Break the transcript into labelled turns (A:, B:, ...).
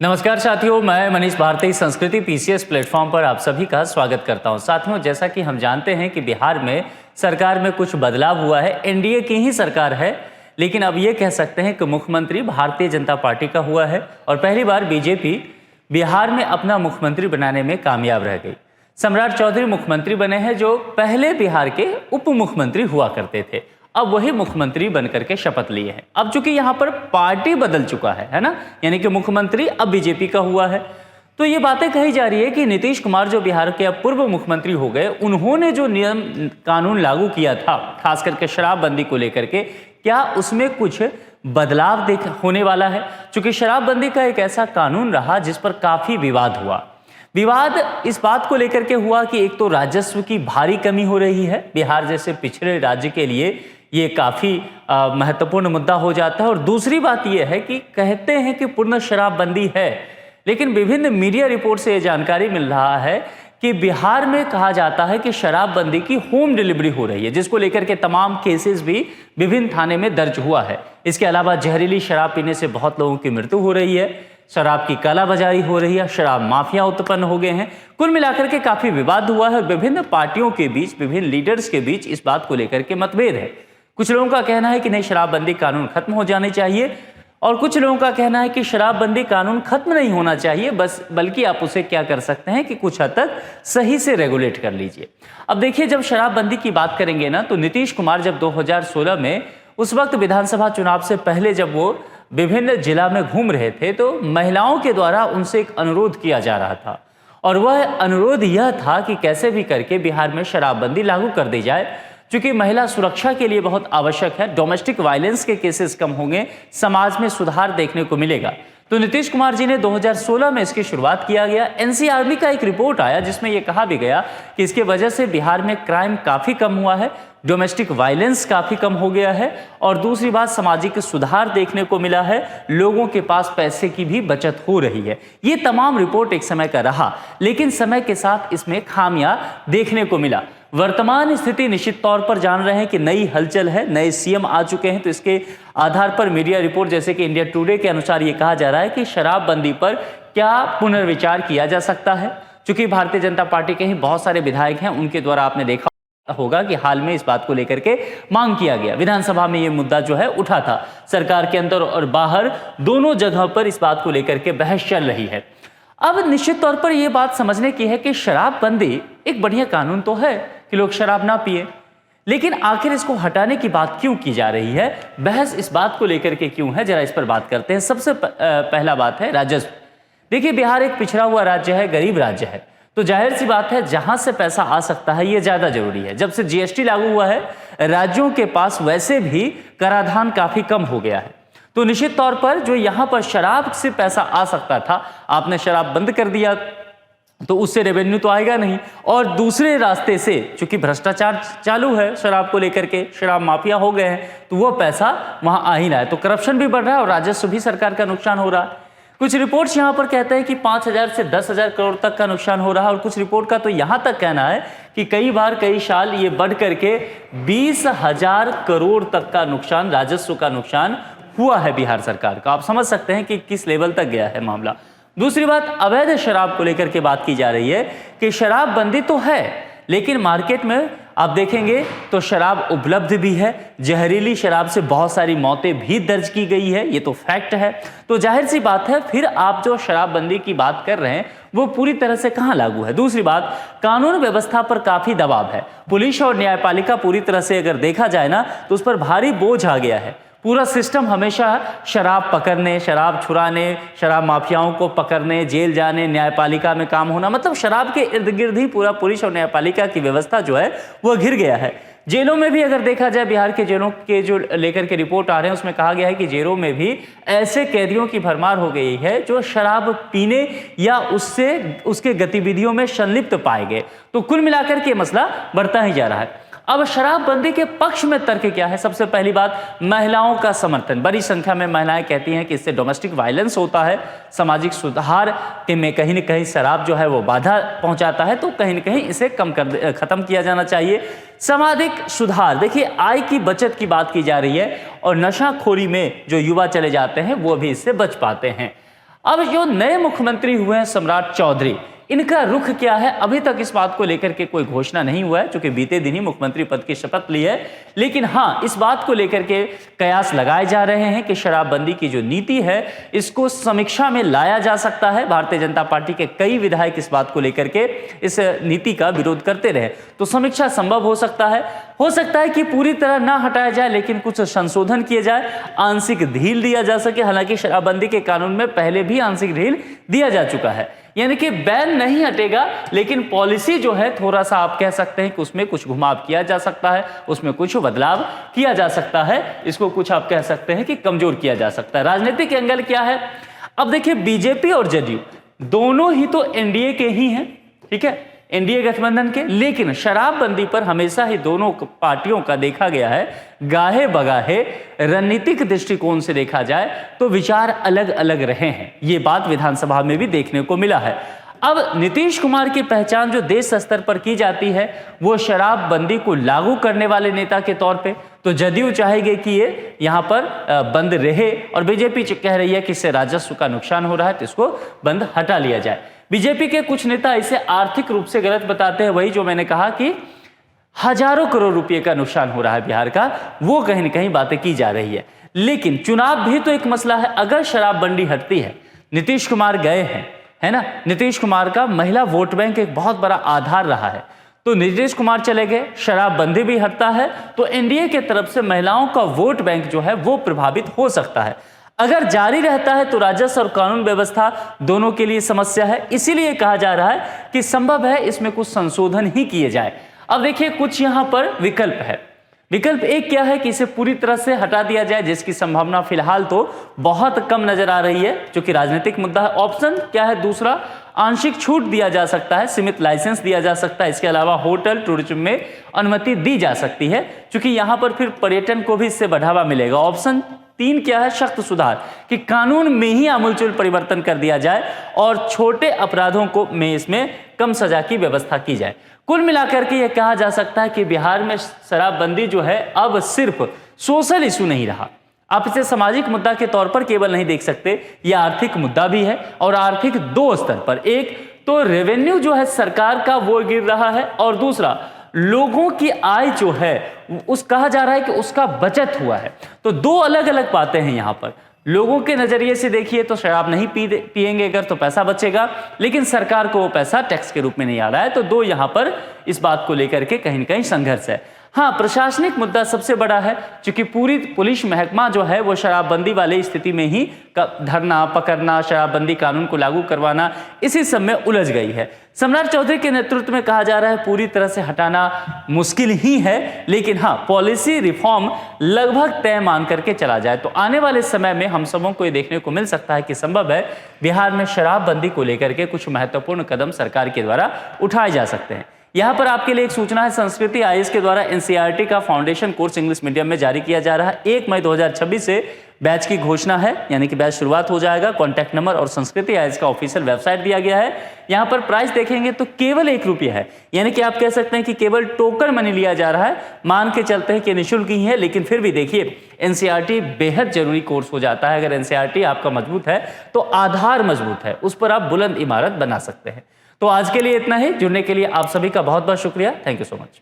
A: नमस्कार साथियों, मैं मनीष भारती संस्कृति पीसीएस प्लेटफॉर्म पर आप सभी का स्वागत करता हूं। साथियों, जैसा कि हम जानते हैं कि बिहार में सरकार में कुछ बदलाव हुआ है। एनडीए की ही सरकार है, लेकिन अब ये कह सकते हैं कि मुख्यमंत्री भारतीय जनता पार्टी का हुआ है और पहली बार बीजेपी बिहार में अपना मुख्यमंत्री बनाने में कामयाब रह गई। सम्राट चौधरी मुख्यमंत्री बने हैं, जो पहले बिहार के उप मुख्यमंत्री हुआ करते थे। अब वही मुख्यमंत्री बनकर के शपथ लिए हैं। अब चूंकि यहाँ पर पार्टी बदल चुका है ना, यानी कि मुख्यमंत्री अब बीजेपी का हुआ है, तो ये बातें कही जा रही है कि नीतीश कुमार जो बिहार के अब पूर्व मुख्यमंत्री हो गए, उन्होंने जो नियम कानून लागू किया था, खास करके शराबबंदी को लेकर के, क्या उसमें कुछ बदलाव होने वाला है। चूंकि शराबबंदी का एक ऐसा कानून रहा जिस पर काफी विवाद हुआ। विवाद इस बात को लेकर के हुआ कि एक तो राजस्व की भारी कमी हो रही है, बिहार जैसे पिछड़े राज्य के लिए ये काफ़ी महत्वपूर्ण मुद्दा हो जाता है। और दूसरी बात यह है कि कहते हैं कि पूर्ण शराबबंदी है, लेकिन विभिन्न मीडिया रिपोर्ट से ये जानकारी मिल रहा है कि बिहार में कहा जाता है कि शराबबंदी की होम डिलीवरी हो रही है, जिसको लेकर के तमाम केसेस भी विभिन्न थाने में दर्ज हुआ है। इसके अलावा जहरीली शराब पीने से बहुत लोगों की मृत्यु हो रही है, शराब की कालाबाजारी हो रही है, शराब माफिया उत्पन्न हो गए हैं। कुल मिलाकर के काफ़ी विवाद हुआ है और विभिन्न पार्टियों के बीच, विभिन्न लीडर्स के बीच इस बात को लेकर के मतभेद है। कुछ लोगों का कहना है कि नहीं, शराबबंदी कानून खत्म हो जाने चाहिए, और कुछ लोगों का कहना है कि शराबबंदी कानून खत्म नहीं होना चाहिए, बल्कि आप उसे क्या कर सकते हैं कि कुछ हद तक सही से रेगुलेट कर लीजिए। अब देखिए, जब शराबबंदी की बात करेंगे ना, तो नीतीश कुमार जब 2016 में, उस वक्त विधानसभा चुनाव से पहले जब वो विभिन्न जिला में घूम रहे थे, तो महिलाओं के द्वारा उनसे एक अनुरोध किया जा रहा था, और वह अनुरोध यह था कि कैसे भी करके बिहार में शराबबंदी लागू कर दी जाए, क्योंकि महिला सुरक्षा के लिए बहुत आवश्यक है। डोमेस्टिक वायलेंस के केसेस कम होंगे, समाज में सुधार देखने को मिलेगा। तो नीतीश कुमार जी ने 2016 में इसकी शुरुआत किया गया। एनसीआरबी का एक रिपोर्ट आया जिसमें यह कहा भी गया कि इसके वजह से बिहार में क्राइम काफी कम हुआ है, डोमेस्टिक वायलेंस काफी कम हो गया है, और दूसरी बात, सामाजिक सुधार देखने को मिला है, लोगों के पास पैसे की भी बचत हो रही है। ये तमाम रिपोर्ट एक समय का रहा, लेकिन समय के साथ इसमें खामियां देखने को मिला। वर्तमान स्थिति निश्चित तौर पर जान रहे हैं कि नई हलचल है, नए सीएम आ चुके हैं, तो इसके आधार पर मीडिया रिपोर्ट जैसे कि इंडिया टुडे के अनुसार ये कहा जा रहा है कि शराबबंदी पर क्या पुनर्विचार किया जा सकता है। चूंकि भारतीय जनता पार्टी के ही बहुत सारे विधायक हैं, उनके द्वारा आपने देखा होगा कि हाल में इस बात को लेकर के मांग किया गया। विधानसभा में ये मुद्दा जो है उठा था, सरकार के अंदर और बाहर दोनों जगह पर इस बात को लेकर के बहस चल रही है। अब निश्चित तौर पर यह बात समझने की है कि शराबबंदी एक बढ़िया कानून तो है कि लोग शराब ना पिए, लेकिन आखिर इसको हटाने की बात क्यों की जा रही है, बहस इस बात को लेकर के क्यों है, जरा इस पर बात करते हैं। सबसे पहला बात है राजस्व। देखिए, बिहार एक पिछड़ा हुआ राज्य है, गरीब राज्य है, तो जाहिर सी बात है जहां से पैसा आ सकता है ये ज्यादा जरूरी है। जब से जीएसटी लागू हुआ है, राज्यों के पास वैसे भी कराधान काफी कम हो गया है, तो निश्चित तौर पर जो यहां पर शराब से पैसा आ सकता था, आपने शराब बंद कर दिया तो उससे रेवेन्यू तो आएगा नहीं, और दूसरे रास्ते से चूंकि भ्रष्टाचार चालू है शराब को लेकर के, शराब माफिया हो गए हैं, तो वो पैसा वहां आ ही रहा है, तो करप्शन भी बढ़ रहा है और राजस्व भी सरकार का नुकसान हो रहा है। कुछ रिपोर्ट्स यहां पर कहते हैं कि 5,000 से 10,000 करोड़ तक का नुकसान हो रहा है, और कुछ रिपोर्ट का तो यहां तक कहना है कि कई बार कई साल ये बढ़ करके 20,000 करोड़ तक का नुकसान, राजस्व का नुकसान हुआ है बिहार सरकार का। आप समझ सकते हैं कि किस लेवल तक गया है मामला। दूसरी बात, अवैध शराब को लेकर के बात की जा रही है कि शराबबंदी तो है, लेकिन मार्केट में आप देखेंगे तो शराब उपलब्ध भी है, जहरीली शराब से बहुत सारी मौतें भी दर्ज की गई है, ये तो फैक्ट है। तो जाहिर सी बात है, फिर आप जो शराबबंदी की बात कर रहे हैं वो पूरी तरह से कहां लागू है। दूसरी बात, कानून व्यवस्था पर काफी दबाव है, पुलिस और न्यायपालिका पूरी तरह से अगर देखा जाए ना, तो उस पर भारी बोझ आ गया है। पूरा सिस्टम हमेशा शराब पकड़ने, शराब छुड़ाने, शराब माफियाओं को पकड़ने, जेल जाने, न्यायपालिका में काम होना, मतलब शराब के इर्द गिर्द ही पूरा पुलिस और न्यायपालिका की व्यवस्था जो है वो घिर गया है। जेलों में भी अगर देखा जाए, बिहार के जेलों के जो लेकर के रिपोर्ट आ रहे हैं उसमें कहा गया है कि जेलों में भी ऐसे कैदियों की भरमार हो गई है जो शराब पीने या उसके गतिविधियों में संलिप्त पाए गए। तो कुल मिलाकर के मसला बढ़ता ही जा रहा है। अब शराबबंदी के पक्ष में तर्क क्या है? सबसे पहली बात, महिलाओं का समर्थन। बड़ी संख्या में महिलाएं कहती हैं कि इससे डोमेस्टिक वायलेंस होता है, सामाजिक सुधार के में कहीं न कहीं शराब जो है वो बाधा पहुंचाता है, तो कहीं न कहीं इसे खत्म किया जाना चाहिए। सामाजिक सुधार, देखिए आय की बचत की बात की जा रही है और नशाखोरी में जो युवा चले जाते हैं वो भी इससे बच पाते हैं। अब जो नए मुख्यमंत्री हुए हैं सम्राट चौधरी, इनका रुख क्या है अभी तक इस बात को लेकर के कोई घोषणा नहीं हुआ है, क्योंकि बीते दिन ही मुख्यमंत्री पद की शपथ ली है। लेकिन हाँ, इस बात को लेकर के कयास लगाए जा रहे हैं कि शराबबंदी की जो नीति है इसको समीक्षा में लाया जा सकता है। भारतीय जनता पार्टी के कई विधायक इस बात को लेकर के इस नीति का विरोध करते रहे, तो समीक्षा संभव हो सकता है कि पूरी तरह ना हटाया जाए, लेकिन कुछ संशोधन किए जाए, आंशिक ढील दिया जा सके। हालांकि शराबबंदी के कानून में पहले भी आंशिक ढील दिया जा चुका है, यानी कि बैन नहीं हटेगा, लेकिन पॉलिसी जो है थोड़ा सा आप कह सकते हैं कि उसमें कुछ घुमाव किया जा सकता है, उसमें कुछ बदलाव किया जा सकता है, इसको कुछ आप कह सकते हैं कि कमजोर किया जा सकता है। राजनीतिक एंगल क्या है? अब देखिए, बीजेपी और जदयू दोनों ही तो एनडीए के ही हैं, ठीक है, एनडीए गठबंधन के। लेकिन शराबबंदी पर हमेशा ही दोनों पार्टियों का देखा गया है गाहे बगाहे रणनीतिक दृष्टिकोण से देखा जाए तो विचार अलग अलग रहे हैं। ये बात विधानसभा में भी देखने को मिला है। अब नीतीश कुमार की पहचान जो देश स्तर पर की जाती है वो शराबबंदी को लागू करने वाले नेता के तौर पे, तो जदयू चाहेगी कि ये यहाँ पर बंद रहे, और बीजेपी कह रही है कि इससे राजस्व का नुकसान हो रहा है तो इसको बंद हटा लिया जाए। बीजेपी के कुछ नेता इसे आर्थिक रूप से गलत बताते हैं, वही जो मैंने कहा कि हजारों करोड़ रुपए का नुकसान हो रहा है बिहार का, वो कहीं ना कहीं बातें की जा रही है। लेकिन चुनाव भी तो एक मसला है। अगर शराबबंदी हटती है, नीतीश कुमार गए हैं, है ना, नीतीश कुमार का महिला वोट बैंक एक बहुत बड़ा आधार रहा है, तो नीतीश कुमार चले गए, शराबबंदी भी हटता है तो एनडीए के तरफ से महिलाओं का वोट बैंक जो है वो प्रभावित हो सकता है। अगर जारी रहता है तो राजस्व और कानून व्यवस्था दोनों के लिए समस्या है। इसीलिए कहा जा रहा है कि संभव है इसमें कुछ संशोधन ही किए जाए। अब देखिए, कुछ यहां पर विकल्प है। विकल्प एक क्या है कि इसे पूरी तरह से हटा दिया जाए, जिसकी संभावना फिलहाल तो बहुत कम नजर आ रही है, जो कि राजनीतिक मुद्दा है। ऑप्शन क्या है दूसरा? आंशिक छूट दिया जा सकता है, सीमित लाइसेंस दिया जा सकता है। इसके अलावा होटल टूरिज्म में अनुमति दी जा सकती है, क्योंकि यहां पर फिर पर्यटन को भी इससे बढ़ावा मिलेगा। ऑप्शन 3 क्या है? सख्त सुधार, कि कानून में ही आमूलचूल परिवर्तन कर दिया जाए और छोटे अपराधों को में इसमें कम सजा की व्यवस्था की जाए। कुल मिलाकर के यह कहा जा सकता है कि बिहार में शराबबंदी जो है अब सिर्फ सोशल इशू नहीं रहा। आप इसे सामाजिक मुद्दा के तौर पर केवल नहीं देख सकते, यह आर्थिक मुद्दा भी है, और आर्थिक 2 स्तर पर। एक तो रेवेन्यू जो है सरकार का वो गिर रहा है, और दूसरा लोगों की आय जो है उस कहा जा रहा है कि उसका बचत हुआ है। तो 2 अलग अलग बातें हैं यहाँ पर। लोगों के नजरिए से देखिए तो शराब नहीं पिएंगे अगर तो पैसा बचेगा, लेकिन सरकार को वो पैसा टैक्स के रूप में नहीं आ रहा है। तो 2 यहाँ पर इस बात को लेकर के कहीं न कहीं संघर्ष है। हाँ, प्रशासनिक मुद्दा सबसे बड़ा है, क्योंकि पूरी पुलिस महकमा जो है वो शराबबंदी वाली स्थिति में ही धरना, पकड़ना, शराबबंदी कानून को लागू करवाना, इसी सब में उलझ गई है। सम्राट चौधरी के नेतृत्व में कहा जा रहा है पूरी तरह से हटाना मुश्किल ही है, लेकिन हाँ, पॉलिसी रिफॉर्म लगभग तय मान करके चला जाए तो आने वाले समय में हम सबों को ये देखने को मिल सकता है कि संभव है बिहार में शराबबंदी को लेकर के कुछ महत्वपूर्ण कदम सरकार के द्वारा उठाए जा सकते हैं। यहाँ पर आपके लिए एक सूचना है, संस्कृति आईएएस के द्वारा एनसीईआरटी का फाउंडेशन कोर्स इंग्लिश मीडियम में जारी किया जा रहा है। 1 मई 2026 से बैच की घोषणा है, यानी कि बैच शुरुआत हो जाएगा। कॉन्टैक्ट नंबर और संस्कृति आईएएस का ऑफिशियल वेबसाइट दिया गया है। यहाँ पर प्राइस देखेंगे तो केवल 1 रुपया है, यानी कि आप कह सकते हैं कि केवल टोकन मनी लिया जा रहा है। मान के चलते हैं कि निःशुल्क ही है, लेकिन फिर भी देखिए एनसीईआरटी बेहद जरूरी कोर्स हो जाता है। अगर एनसीईआरटी आपका मजबूत है तो आधार मजबूत है, उस पर आप बुलंद इमारत बना सकते हैं। तो आज के लिए इतना ही। जुड़ने के लिए आप सभी का बहुत बहुत शुक्रिया। Thank you so much.